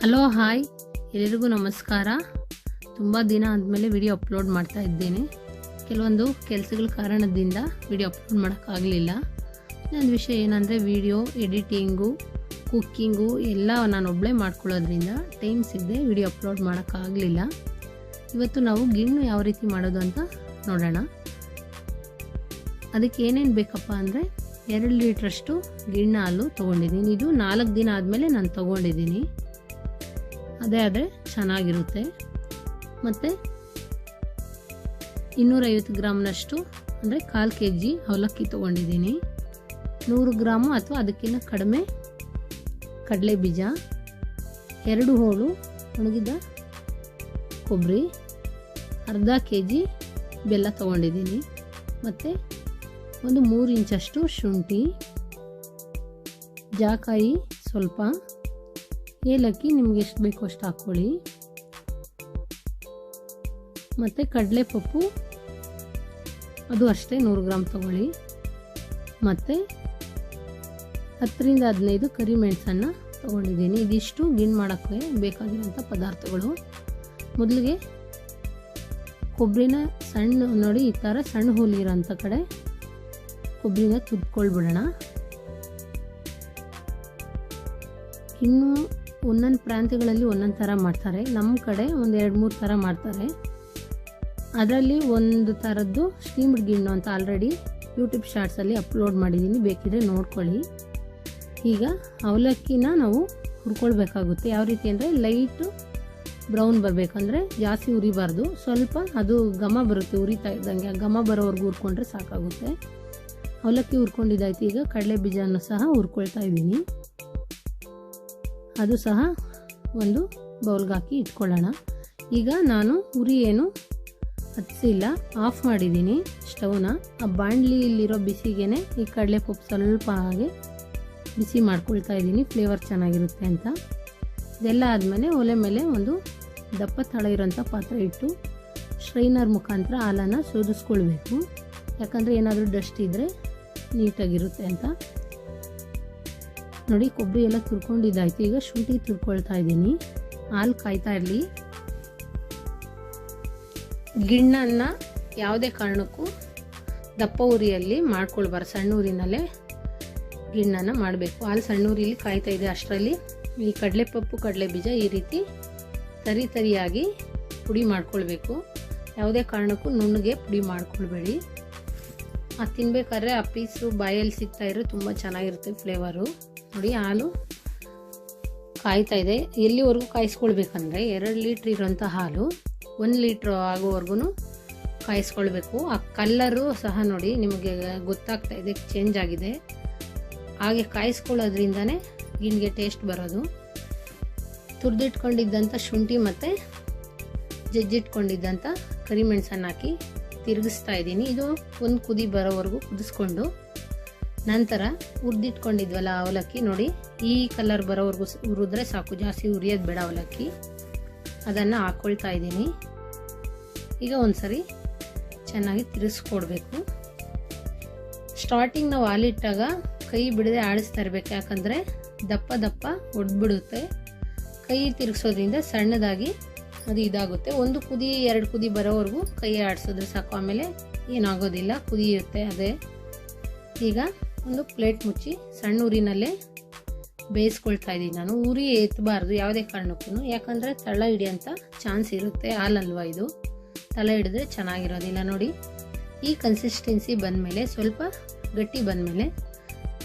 Hello hi ಎಲ್ಲರಿಗೂ ನಮಸ್ಕಾರ. ತುಂಬ ದಿನ ಆದಮೇಲೆ ವಿಡಿಯೋ ಅಪ್ಲೋಡ್ ಮಾಡ್ತಾ ಇದ್ದೇನೆ. ಕೆಲವೊಂದು ಕೆಲಸಗಳ ಕಾರಣದಿಂದ ವಿಡಿಯೋ ಅಪ್ಲೋಡ್ ಮಾಡೋಕ್ಕಾಗಲಿಲ್ಲ. ನನ್ನ ವಿಷಯ ಏನಂದರೆ ವಿಡಿಯೋ ಎಡಿಟಿಂಗು ಕುಕ್ಕಿಂಗು ಎಲ್ಲ ನಾನು ಒಬ್ಬಳೇ ಮಾಡ್ಕೊಳ್ಳೋದ್ರಿಂದ ಟೈಮ್ ಸಿಗದೆ ವಿಡಿಯೋ ಅಪ್ಲೋಡ್ ಮಾಡೋಕ್ಕಾಗಲಿಲ್ಲ. ಇವತ್ತು ನಾವು ಗಿಣ್ಣು ಯಾವ ರೀತಿ ಮಾಡೋದು ಅಂತ ನೋಡೋಣ. ಅದಕ್ಕೆ ಏನೇನು ಬೇಕಪ್ಪ ಅಂದರೆ 2 ಲೀಟ್ರಷ್ಟು ಗಿಣ್ಣು ಹಾಲು ತೊಗೊಂಡಿದ್ದೀನಿ. ಇದು 4 ದಿನ ಆದಮೇಲೆ ನಾನು ತೊಗೊಂಡಿದ್ದೀನಿ. ಅದೇ ಆದರೆ ಚೆನ್ನಾಗಿರುತ್ತೆ. ಮತ್ತು 250 ಗ್ರಾಮ್ನಷ್ಟು ಅಂದರೆ 1/4 kg ಅವಲಕ್ಕಿ ತೊಗೊಂಡಿದ್ದೀನಿ. 100 ಗ್ರಾಮು ಅಥವಾ ಅದಕ್ಕಿಂತ ಕಡಿಮೆ ಕಡಲೆ ಬೀಜ, 2 ಹೋಳು ಒಣಗಿದ ಕೊಬ್ಬರಿ, ಅರ್ಧ kg ಬೆಲ್ಲ ತೊಗೊಂಡಿದ್ದೀನಿ. ಮತ್ತು ಒಂದು 3 ಇಂಚಷ್ಟು ಶುಂಠಿ, ಜಾಕಾಯಿ ಸ್ವಲ್ಪ, ಏಲಕ್ಕಿ ನಿಮ್ಗೆ ಎಷ್ಟು ಬೇಕೋ ಅಷ್ಟು ಹಾಕ್ಕೊಳ್ಳಿ. ಮತ್ತು ಕಡಲೆಪಪ್ಪು ಅದು ಅಷ್ಟೇ 100 ಗ್ರಾಮ್ ತೊಗೊಳ್ಳಿ. ಮತ್ತು 10 ರಿಂದ 15 ಕರಿಮೆಣಸನ್ನು ತೊಗೊಂಡಿದ್ದೀನಿ. ಇದಿಷ್ಟು ಗಿಣ್ಣು ಮಾಡೋಕ್ಕೆ ಬೇಕಾಗಿರೋಂಥ ಪದಾರ್ಥಗಳು. ಮೊದಲಿಗೆ ಕೊಬ್ಬರಿನ ಸಣ್ಣ ನೋಡಿ ಈ ಥರ ಸಣ್ಣ ಹೋಲಿರೋಂಥ ಕಡೆ ಕೊಬ್ಬರಿನ ತುರ್ದ್ಕೊಳ್ಬಿಡೋಣ. ಇನ್ನು ಒಂದೊಂದು ಪ್ರಾಂತ್ಯಗಳಲ್ಲಿ ಒಂದೊಂದು ಥರ ಮಾಡ್ತಾರೆ. ನಮ್ಮ ಕಡೆ ಒಂದು 2-3 ಥರ ಮಾಡ್ತಾರೆ. ಅದರಲ್ಲಿ ಒಂದು ಥರದ್ದು ಸ್ಟೀಮ್ಡ್ ಗಿಣ್ಣು ಅಂತ ಆಲ್ರೆಡಿ ಯೂಟ್ಯೂಬ್ ಶಾರ್ಟ್ಸಲ್ಲಿ ಅಪ್ಲೋಡ್ ಮಾಡಿದ್ದೀನಿ, ಬೇಕಿದ್ರೆ ನೋಡ್ಕೊಳ್ಳಿ. ಈಗ ಅವಲಕ್ಕಿನ ನಾವು ಹುರ್ಕೊಳ್ಬೇಕಾಗುತ್ತೆ. ಯಾವ ರೀತಿ ಅಂದರೆ ಲೈಟು ಬ್ರೌನ್ ಬರಬೇಕಂದ್ರೆ ಜಾಸ್ತಿ ಉರಿಬಾರ್ದು, ಸ್ವಲ್ಪ ಅದು ಘಮ ಬರುತ್ತೆ ಉರಿತಾ ಇದ್ದಂಗೆ. ಆ ಘಮ ಬರೋವರೆಗೂ ಹುರ್ಕೊಂಡ್ರೆ ಸಾಕಾಗುತ್ತೆ. ಅವಲಕ್ಕಿ ಹುರ್ಕೊಂಡಿದ್ದಾಯ್ತು. ಈಗ ಕಡಲೆ ಬೀಜನೂ ಸಹ ಹುರ್ಕೊಳ್ತಾ ಇದ್ದೀನಿ. ಅದು ಸಹ ಒಂದು ಬೌಲ್ಗೆ ಹಾಕಿ ಇಟ್ಕೊಳ್ಳೋಣ. ಈಗ ನಾನು ಉರಿ ಏನು ಹತ್ತಿಸಿಲ್ಲ, ಆಫ್ ಮಾಡಿದ್ದೀನಿ ಸ್ಟವ್ನ. ಆ ಬಾಣಲಿಯಲ್ಲಿರೋ ಬಿಸಿಗೆ ಈ ಕಡಲೆಪಪ್ಪು ಸ್ವಲ್ಪ ಹಾಗೆ ಬಿಸಿ ಮಾಡ್ಕೊಳ್ತಾ ಇದ್ದೀನಿ, ಫ್ಲೇವರ್ ಚೆನ್ನಾಗಿರುತ್ತೆ ಅಂತ. ಇದೆಲ್ಲ ಆದಮೇಲೆ ಒಲೆ ಮೇಲೆ ಒಂದು ದಪ್ಪ ತಳ ಇರೋಂಥ ಪಾತ್ರೆ ಇಟ್ಟು ಸ್ಟ್ರೈನರ್ ಮುಖಾಂತರ ಹಾಲನ್ನು ಸೋದಿಸ್ಕೊಳ್ಬೇಕು. ಯಾಕಂದರೆ ಏನಾದರೂ ಡಸ್ಟ್ ಇದ್ದರೆ ನೀಟಾಗಿರುತ್ತೆ ಅಂತ. ನೋಡಿ ಕೊಬ್ಬರಿ ಎಲ್ಲ ತುರ್ಕೊಂಡಿದ್ದಾಯ್ತು. ಈಗ ಶುಂಠಿ ತುರ್ಕೊಳ್ತಾ ಇದ್ದೀನಿ. ಹಾಲು ಕಾಯ್ತಾ ಇರಲಿ. ಗಿಣ್ಣನ್ನು ಯಾವುದೇ ಕಾರಣಕ್ಕೂ ದಪ್ಪ ಉರಿಯಲ್ಲಿ ಮಾಡ್ಕೊಳ್ಬಾರ್ದು, ಸಣ್ಣ ಉರಿನಲ್ಲೇ ಗಿಣ್ಣನ್ನು ಮಾಡಬೇಕು. ಹಾಲು ಸಣ್ಣ ಉರಿಯಲ್ಲಿ ಕಾಯ್ತಾ ಇದೆ. ಅಷ್ಟರಲ್ಲಿ ಈ ಕಡಲೆಪಪ್ಪು ಕಡಲೆ ಬೀಜ ಈ ರೀತಿ ತರಿಯಾಗಿ ಪುಡಿ ಮಾಡ್ಕೊಳ್ಬೇಕು. ಯಾವುದೇ ಕಾರಣಕ್ಕೂ ನುಣ್ಣಗೆ ಪುಡಿ ಮಾಡ್ಕೊಳ್ಬೇಡಿ. ಅದು ತಿನ್ಬೇಕಾದ್ರೆ ಆ ಪೀಸು ಬಾಯಲ್ಲಿ ಸಿಗ್ತಾ ಇರೋ ತುಂಬ ಚೆನ್ನಾಗಿರುತ್ತೆ ಫ್ಲೇವರು. ನೋಡಿ ಹಾಲು ಕಾಯ್ತಾ ಇದೆ. ಎಲ್ಲಿವರೆಗೂ ಕಾಯಿಸ್ಕೊಳ್ಬೇಕಂದ್ರೆ 2 ಲೀಟ್ರ್ ಇರೋಂಥ ಹಾಲು 1 ಲೀಟ್ರ್ ಆಗೋವರೆಗೂ ಕಾಯಿಸ್ಕೊಳ್ಬೇಕು. ಆ ಕಲ್ಲರು ಸಹ ನೋಡಿ ನಿಮಗೆ ಗೊತ್ತಾಗ್ತಾ ಇದೆ ಚೇಂಜ್ ಆಗಿದೆ. ಹಾಗೆ ಕಾಯಿಸ್ಕೊಳ್ಳೋದ್ರಿಂದನೇ ಗಿಣ್ಣಿಗೆ ಟೇಸ್ಟ್ ಬರೋದು. ತುರಿದಿಟ್ಕೊಂಡಿದ್ದಂಥ ಶುಂಠಿ ಮತ್ತು ಜಜ್ಜಿಟ್ಕೊಂಡಿದ್ದಂಥ ಕರಿಮೆಣಸನ್ನು ಹಾಕಿ ತಿರುಗಿಸ್ತಾ ಇದ್ದೀನಿ. ಇದು ಒಂದು ಕುದಿ ಬರೋವರೆಗೂ ಕುದಿಸ್ಕೊಂಡು ನಂತರ ಹುರಿದಿಟ್ಕೊಂಡಿದ್ವಲ್ಲ ಅವಲಕ್ಕಿ ನೋಡಿ ಈ ಕಲರ್ ಬರೋವರೆಗೂ ಹುರಿದ್ರೆ ಸಾಕು, ಜಾಸ್ತಿ ಹುರಿಯೋದು ಬೇಡ ಅವಲಕ್ಕಿ. ಅದನ್ನು ಹಾಕ್ಕೊಳ್ತಾ ಇದ್ದೀನಿ. ಈಗ ಒಂದ್ಸರಿ ಚೆನ್ನಾಗಿ ತಿರುಗಿಸ್ಕೊಡ್ಬೇಕು. ಸ್ಟಾರ್ಟಿಂಗ್ ನಾವು ಹಾಲಿಟ್ಟಾಗ ಕೈ ಬಿಡದೆ ಆಡಿಸ್ತಾ ಇರಬೇಕು, ಯಾಕಂದರೆ ದಪ್ಪ ಒಡ್ಬಿಡುತ್ತೆ. ಕೈ ತಿರುಗಿಸೋದ್ರಿಂದ ಸಣ್ಣದಾಗಿ ಅದು ಇದಾಗುತ್ತೆ. 1 ಕುದಿ 2 ಕುದಿ ಬರೋವರೆಗೂ ಕೈ ಆಡಿಸಿದ್ರೆ ಸಾಕು, ಆಮೇಲೆ ಏನಾಗೋದಿಲ್ಲ, ಕುದಿಯುತ್ತೆ ಅದೇ. ಈಗ ಒಂದು ಪ್ಲೇಟ್ ಮುಚ್ಚಿ ಸಣ್ಣ ಉರಿನಲ್ಲೇ ಬೇಯಿಸ್ಕೊಳ್ತಾ ಇದ್ದೀನಿ ನಾನು. ಉರಿ ಎತ್ತಬಾರ್ದು ಯಾವುದೇ ಕಾರಣಕ್ಕೂ, ಯಾಕಂದರೆ ತಳ ಹಿಡಿಯೋಂಥ ಚಾನ್ಸ್ ಇರುತ್ತೆ. ಹಾಲಲ್ವ ಇದು, ತಳ ಹಿಡಿದ್ರೆ ಚೆನ್ನಾಗಿರೋದಿಲ್ಲ. ನೋಡಿ ಈ ಕನ್ಸಿಸ್ಟೆನ್ಸಿ ಬಂದಮೇಲೆ, ಸ್ವಲ್ಪ ಗಟ್ಟಿ ಬಂದಮೇಲೆ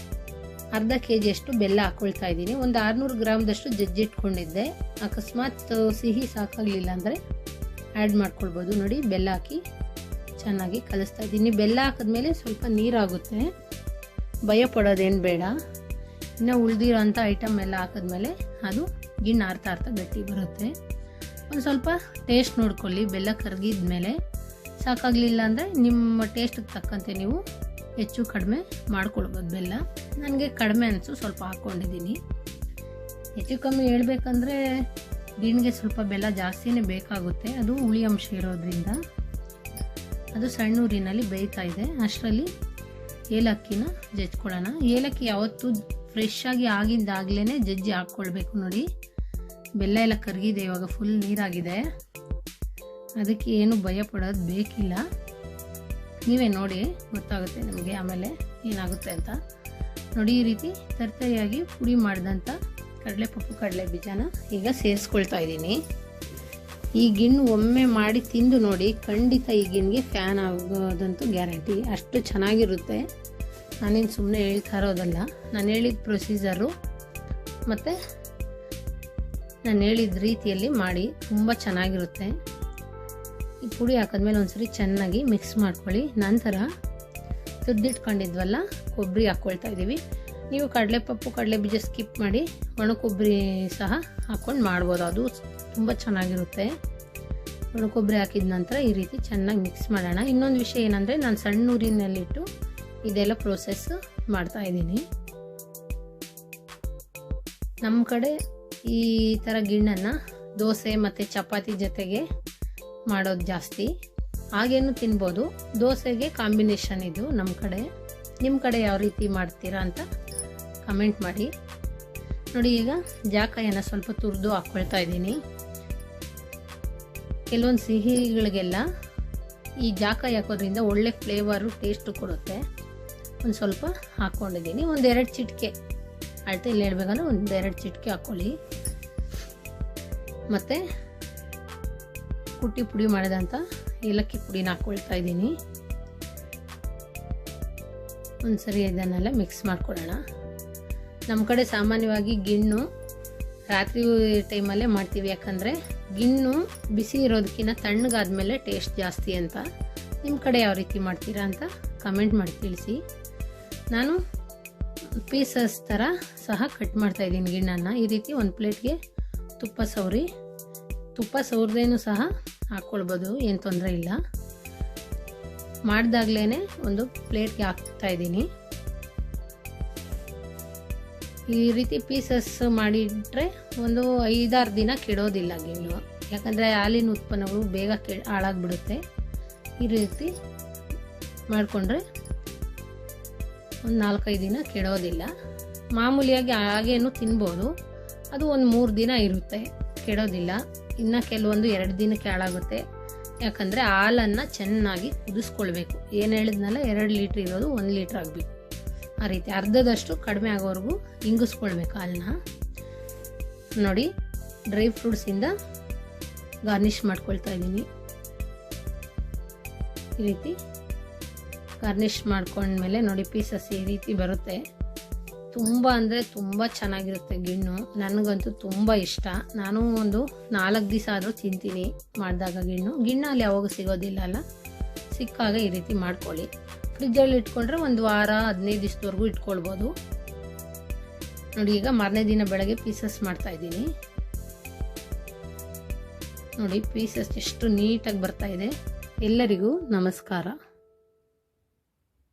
ಅರ್ಧ kg ಅಷ್ಟು ಬೆಲ್ಲ ಹಾಕ್ಕೊಳ್ತಾ ಇದ್ದೀನಿ. ಒಂದು 600 ಗ್ರಾಮ್ದಷ್ಟು ಜಜ್ಜಿಟ್ಕೊಂಡಿದ್ದೆ. ಅಕಸ್ಮಾತ್ ಸಿಹಿ ಸಾಕಾಗಲಿಲ್ಲ ಅಂದರೆ ಆ್ಯಡ್ ಮಾಡ್ಕೊಳ್ಬೋದು. ನೋಡಿ ಬೆಲ್ಲ ಹಾಕಿ ಚೆನ್ನಾಗಿ ಕಲಿಸ್ತಾ ಇದ್ದೀನಿ. ಬೆಲ್ಲ ಹಾಕಿದ್ಮೇಲೆ ಸ್ವಲ್ಪ ನೀರಾಗುತ್ತೆ, ಭಯ ಪಡೋದೇನು ಬೇಡ. ಇನ್ನು ಉಳಿದಿರೋ ಅಂಥ ಐಟಮ್ ಎಲ್ಲ ಹಾಕಿದ್ಮೇಲೆ ಅದು ಗಿಣ್ಣು ಆರ್ತಾ ಗಟ್ಟಿ ಬರುತ್ತೆ. ಒಂದು ಸ್ವಲ್ಪ ಟೇಸ್ಟ್ ನೋಡ್ಕೊಳ್ಳಿ. ಬೆಲ್ಲ ಕರಗಿದ್ಮೇಲೆ ಸಾಕಾಗಲಿಲ್ಲ ಅಂದರೆ ನಿಮ್ಮ ಟೇಸ್ಟಿಗೆ ತಕ್ಕಂತೆ ನೀವು ಹೆಚ್ಚು ಕಡಿಮೆ ಮಾಡ್ಕೊಳ್ಬೋದು. ಬೆಲ್ಲ ನನಗೆ ಕಡಿಮೆ ಅನಿಸು ಸ್ವಲ್ಪ ಹಾಕ್ಕೊಂಡಿದ್ದೀನಿ. ಹೆಚ್ಚು ಕಮ್ಮಿ ಹೇಳ್ಬೇಕಂದ್ರೆ ಗಿಣ್ಣಿಗೆ ಸ್ವಲ್ಪ ಬೆಲ್ಲ ಜಾಸ್ತಿನೇ ಬೇಕಾಗುತ್ತೆ, ಅದು ಹುಳಿ ಅಂಶ ಇರೋದ್ರಿಂದ. ಅದು ಸಣ್ಣ ಊರಿನಲ್ಲಿ ಬೇಯ್ತಾ ಇದೆ. ಅಷ್ಟರಲ್ಲಿ ಏಲಕ್ಕಿನ ಜಜ್ಕೊಳ್ಳೋಣ. ಏಲಕ್ಕಿ ಯಾವತ್ತೂ ಫ್ರೆಶ್ ಆಗಿ ಆಗಿದ್ದಾಗಲೇ ಜಜ್ಜಿ ಹಾಕ್ಕೊಳ್ಬೇಕು. ನೋಡಿ ಬೆಲ್ಲ ಎಲ್ಲ ಕರಗಿದೆ, ಇವಾಗ ಫುಲ್ ನೀರಾಗಿದೆ. ಅದಕ್ಕೆ ಏನು ಭಯ ಪಡೋದು ಬೇಕಿಲ್ಲ. ನೀವೇ ನೋಡಿ ಗೊತ್ತಾಗುತ್ತೆ ನಿಮಗೆ ಆಮೇಲೆ ಏನಾಗುತ್ತೆ ಅಂತ. ನೋಡಿ ಈ ರೀತಿ ತರ್ತರಿಯಾಗಿ ಪುಡಿ ಮಾಡಿದಂಥ ಕಡಲೆಪಪ್ಪು ಕಡಲೆ ಬೀಜನ ಈಗ ಸೇರಿಸ್ಕೊಳ್ತಾ ಇದ್ದೀನಿ. ಈ ಗಿಣ್ಣು ಒಮ್ಮೆ ಮಾಡಿ ತಿಂದು ನೋಡಿ, ಖಂಡಿತ ಈ ಗಿಣ್ಣಿಗೆ ಫ್ಯಾನ್ ಆಗೋದಂತೂ ಗ್ಯಾರಂಟಿ. ಅಷ್ಟು ಚೆನ್ನಾಗಿರುತ್ತೆ. ನಾನೇನು ಸುಮ್ಮನೆ ಹೇಳ್ತಾ ಇರೋದಲ್ಲ, ನಾನು ಹೇಳಿದ ಪ್ರೊಸೀಜರು ಮತ್ತು ನಾನು ಹೇಳಿದ ರೀತಿಯಲ್ಲಿ ಮಾಡಿ, ತುಂಬ ಚೆನ್ನಾಗಿರುತ್ತೆ. ಈ ಪುಡಿ ಹಾಕಿದ್ಮೇಲೆ ಒಂದ್ಸರಿ ಚೆನ್ನಾಗಿ ಮಿಕ್ಸ್ ಮಾಡ್ಕೊಳ್ಳಿ. ನಂತರ ತುರ್ದಿಟ್ಕೊಂಡಿದ್ವಲ್ಲ ಕೊಬ್ಬರಿ ಹಾಕ್ಕೊಳ್ತಾ ಇದ್ದೀವಿ. ನೀವು ಕಡಲೆಪಪ್ಪು ಕಡಲೆ ಬೀಜ ಸ್ಕಿಪ್ ಮಾಡಿ ಒಣ ಕೊಬ್ಬರಿ ಸಹ ಹಾಕ್ಕೊಂಡು ಮಾಡ್ಬೋದು, ಅದು ತುಂಬ ಚೆನ್ನಾಗಿರುತ್ತೆ. ಒಣ ಕೊಬ್ಬರಿ ಹಾಕಿದ ನಂತರ ಈ ರೀತಿ ಚೆನ್ನಾಗಿ ಮಿಕ್ಸ್ ಮಾಡೋಣ. ಇನ್ನೊಂದು ವಿಷಯ ಏನಂದರೆ, ನಾನು ಸಣ್ಣ ಊರಿನಲ್ಲಿಟ್ಟು ಇದೆಲ್ಲ ಪ್ರೋಸೆಸ್ ಮಾಡ್ತಾ ಇದ್ದೀನಿ. ನಮ್ಮ ಕಡೆ ಈ ಥರ ಗಿಣ್ಣನ್ನು ದೋಸೆ ಮತ್ತು ಚಪಾತಿ ಜೊತೆಗೆ ಮಾಡೋದು ಜಾಸ್ತಿ. ಹಾಗೇನು ತಿನ್ಬೋದು, ದೋಸೆಗೆ ಕಾಂಬಿನೇಷನ್ ಇದು ನಮ್ಮ ಕಡೆ. ನಿಮ್ಮ ಕಡೆ ಯಾವ ರೀತಿ ಮಾಡ್ತೀರಾ ಅಂತ ಕಮೆಂಟ್ ಮಾಡಿ. ನೋಡಿ ಈಗ ಜಾಕಾಯನ್ನು ಸ್ವಲ್ಪ ತುರಿದು ಹಾಕ್ಕೊಳ್ತಾ ಇದ್ದೀನಿ. ಕೆಲವೊಂದು ಸಿಹಿಗಳಿಗೆಲ್ಲ ಈ ಜಾಕಾಯಿ ಹಾಕೋದ್ರಿಂದ ಒಳ್ಳೆ ಫ್ಲೇವರು ಟೇಸ್ಟು ಕೊಡುತ್ತೆ. ಒಂದು ಸ್ವಲ್ಪ ಹಾಕ್ಕೊಂಡಿದ್ದೀನಿ. ಒಂದೆರಡು ಚಿಟಿಕೆ ಅಳತೆ ಇಲ್ಲಿ ಹೇಳ್ಬೇಕಂದ್ರೆ ಒಂದೆರಡು ಚಿಟಿಕೆ ಹಾಕ್ಕೊಳ್ಳಿ. ಮತ್ತು ಕುಟ್ಟಿ ಪುಡಿ ಮಾಡಿದಂಥ ಏಲಕ್ಕಿ ಪುಡಿನ ಹಾಕ್ಕೊಳ್ತಾ ಇದ್ದೀನಿ. ಒಂದ್ಸರಿ ಇದನ್ನೆಲ್ಲ ಮಿಕ್ಸ್ ಮಾಡ್ಕೊಳ್ಳೋಣ. ನಮ್ಮ ಕಡೆ ಸಾಮಾನ್ಯವಾಗಿ ಗಿಣ್ಣು ರಾತ್ರಿ ಟೈಮಲ್ಲೇ ಮಾಡ್ತೀವಿ, ಯಾಕಂದರೆ ಗಿಣ್ಣು ಬಿಸಿ ಇರೋದಕ್ಕಿಂತ ತಣ್ಣಗಾದ್ಮೇಲೆ ಟೇಸ್ಟ್ ಜಾಸ್ತಿ ಅಂತ. ನಿಮ್ಮ ಕಡೆ ಯಾವ ರೀತಿ ಮಾಡ್ತೀರಾ ಅಂತ ಕಮೆಂಟ್ ಮಾಡಿ ತಿಳಿಸಿ. ನಾನು ಪೀಸಸ್ ಥರ ಸಹ ಕಟ್ ಮಾಡ್ತಾ ಇದ್ದೀನಿ ಗಿಣ್ಣನ್ನು. ಈ ರೀತಿ ಒಂದು ಪ್ಲೇಟ್ಗೆ ತುಪ್ಪ ಸವರ್ದೇನು ಸಹ ಹಾಕ್ಕೊಳ್ಬೋದು, ಏನು ತೊಂದರೆ ಇಲ್ಲ. ಮಾಡಿದಾಗಲೇ ಒಂದು ಪ್ಲೇಟ್ಗೆ ಹಾಕ್ತಾ ಇದ್ದೀನಿ. ಈ ರೀತಿ ಪೀಸಸ್ ಮಾಡಿಟ್ರೆ ಒಂದು 5-6 ದಿನ ಕೆಡೋದಿಲ್ಲ ಗಿಣ್ಣು, ಯಾಕಂದರೆ ಹಾಲಿನ ಉತ್ಪನ್ನಗಳು ಬೇಗ ಹಾಳಾಗ್ಬಿಡುತ್ತೆ. ಈ ರೀತಿ ಮಾಡಿಕೊಂಡ್ರೆ ಒಂದು 4-5 ದಿನ ಕೆಡೋದಿಲ್ಲ. ಮಾಮೂಲಿಯಾಗಿ ಹಾಗೇನು ತಿನ್ಬೋದು, ಅದು ಒಂದು 3 ದಿನ ಇರುತ್ತೆ, ಕೆಡೋದಿಲ್ಲ. ಇನ್ನು ಕೆಲವೊಂದು 2 ದಿನಕ್ಕೆ ಹಾಳಾಗುತ್ತೆ, ಯಾಕಂದರೆ ಹಾಲನ್ನು ಚೆನ್ನಾಗಿ ಕುದಿಸ್ಕೊಳ್ಬೇಕು. ಏನು ಹೇಳಿದ್ನಲ್ಲ, 2 ಲೀಟ್ರ್ ಇರೋದು 1 ಲೀಟ್ರ್ ಆಗಬೇಕು. ಆ ರೀತಿ ಅರ್ಧದಷ್ಟು ಕಡಿಮೆ ಆಗೋವರೆಗೂ ಇಂಗಿಸ್ಕೊಳ್ಬೇಕು ಹಾಲನ್ನ. ನೋಡಿ ಡ್ರೈ ಫ್ರೂಟ್ಸಿಂದ ಗಾರ್ನಿಷ್ ಮಾಡ್ಕೊಳ್ತಾ ಇದ್ದೀನಿ. ಈ ರೀತಿ ಗಾರ್ನಿಷ್ ಮಾಡ್ಕೊಂಡ್ಮೇಲೆ ನೋಡಿ ಪೀಸಸ್ ಈ ರೀತಿ ಬರುತ್ತೆ. ತುಂಬ ಅಂದರೆ ತುಂಬ ಚೆನ್ನಾಗಿರುತ್ತೆ ಗಿಣ್ಣು. ನನಗಂತೂ ತುಂಬ ಇಷ್ಟ. ನಾನು ಒಂದು 4 ದಿವಸ ಆದರೂ ತಿಂತೀನಿ ಮಾಡಿದಾಗ ಗಿಣ್ಣು ಅಲ್ಲಿ ಯಾವಾಗ ಸಿಗೋದಿಲ್ಲ ಅಲ್ಲ, ಸಿಕ್ಕಾಗ ಈ ರೀತಿ ಮಾಡ್ಕೊಳ್ಳಿ. ಫ್ರಿಜ್ಜಲ್ಲಿ ಇಟ್ಕೊಂಡ್ರೆ 1 ವಾರ 15 ದಿವಸದವರೆಗೂ ಇಟ್ಕೊಳ್ಬೋದು. ನೋಡಿ ಈಗ ಮಾರನೇ ದಿನ ಬೆಳಗ್ಗೆ ಪೀಸಸ್ ಮಾಡ್ತಾ ಇದ್ದೀನಿ. ನೋಡಿ ಪೀಸಸ್ ಎಷ್ಟು ನೀಟಾಗಿ ಬರ್ತಾ ಇದೆ. ಎಲ್ಲರಿಗೂ ನಮಸ್ಕಾರ.